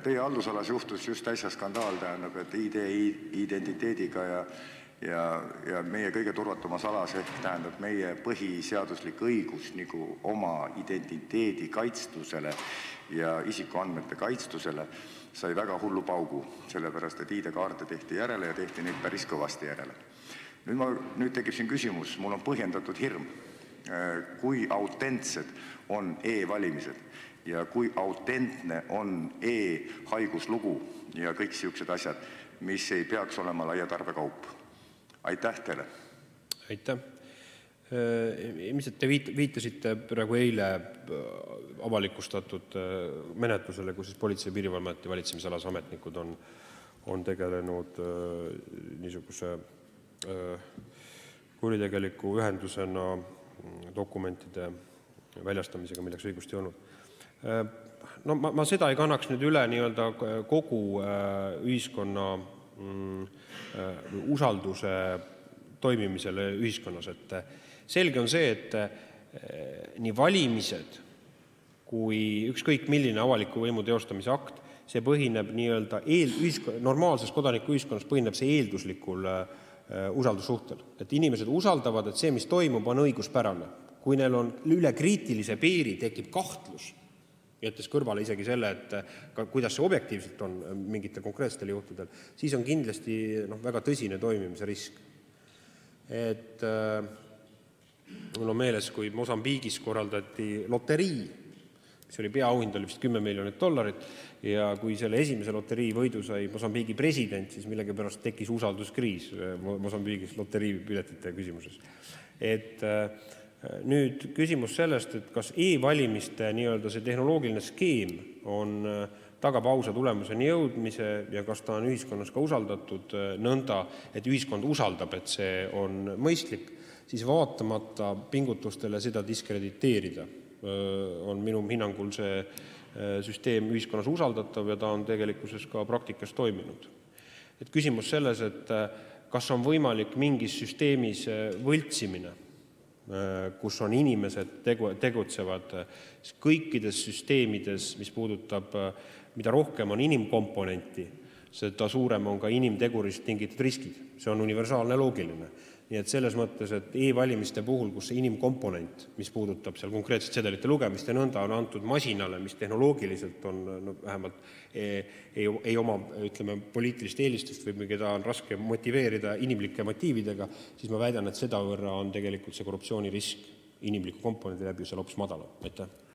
Teie haldusalas juhtus just äsja skandaal, tähendab, et ID-identiteediga ja meie kõige turvatumas alas ehk tähendab meie põhiseaduslik õigus nagu oma identiteedi kaitstusele ja isikuandmete kaitstusele sai väga hullu paugu, sellepärast et ID-kaarte tehti järele ja tehti neid päris kõvasti järele. Nüüd tekib siin küsimus, mul on põhjendatud hirm, kui autentsed on e-valimised ja kui autentne on e-haiguslugu ja kõik siuksed asjad, mis ei peaks olema laia tarbekaup. Aitäh teile! Aitäh! Ilmselt te viitasite praegu eile avalikustatud menetlusele, kus Politsei- ja Piirivalveameti valitsemisalas ametnikud on tegelenud niisuguse kuritegeliku ühendusena dokumentide väljastamisega, milleks õigust ei olnud. No ma seda ei kannaks nüüd üle nii-öelda kogu ühiskonna usalduse toimimisele ühiskonnas. Et selge on see, et nii valimised kui ükskõik milline avaliku võimu teostamise akt, see põhineb nii-öelda normaalses kodanikuühiskonnas põhineb see eelduslikul usaldussuhtel. Et inimesed usaldavad, et see, mis toimub, on õiguspärane. Kui neil on üle kriitilise piiri tekib kahtlus, jättes kõrvale isegi selle, et kuidas see objektiivselt on mingitel konkreetsetel juhtudel, siis on kindlasti väga tõsine toimimise risk. Et mul on meeles, kui Mosambiigis korraldati loterii, mis oli peaauhind oli vist $10 miljonit, ja kui selle esimese loterii võidu sai Mosambiigi president, siis millegipärast tekkis usalduskriis Mosambiigis loteriipiletite küsimuses. Et nüüd küsimus sellest, et kas e-valimiste nii-öelda see tehnoloogiline skeem tagab ausa tulemuseni jõudmise ja kas ta on ühiskonnas ka usaldatud nõnda, et ühiskond usaldab, et see on mõistlik, siis vaatamata pingutustele seda diskrediteerida on minu hinnangul see süsteem ühiskonnas usaldatav ja ta on tegelikkuses ka praktikas toiminud. Et küsimus selles, et kas on võimalik mingis süsteemis võltsimine, kus on inimesed tegutsevad kõikides süsteemides, mis puudutab, mida rohkem on inimkomponenti, seda suurem on ka inimtegurist tingitud riskid. See on universaalne loogiline. Nii et selles mõttes, et e-valimiste puhul, kus see inimkomponent, mis puudutab seal konkreetselt sedelite lugemist ja nõnda on antud masinale, mis tehnoloogiliselt on vähemalt ei oma, ütleme, poliitilist eelistust või keda on raske motiveerida inimlike motiividega, siis ma väidan, et seda võrra on tegelikult see korruptsioonirisk inimliku komponendi läbi seal hoopis madalam. Aitäh!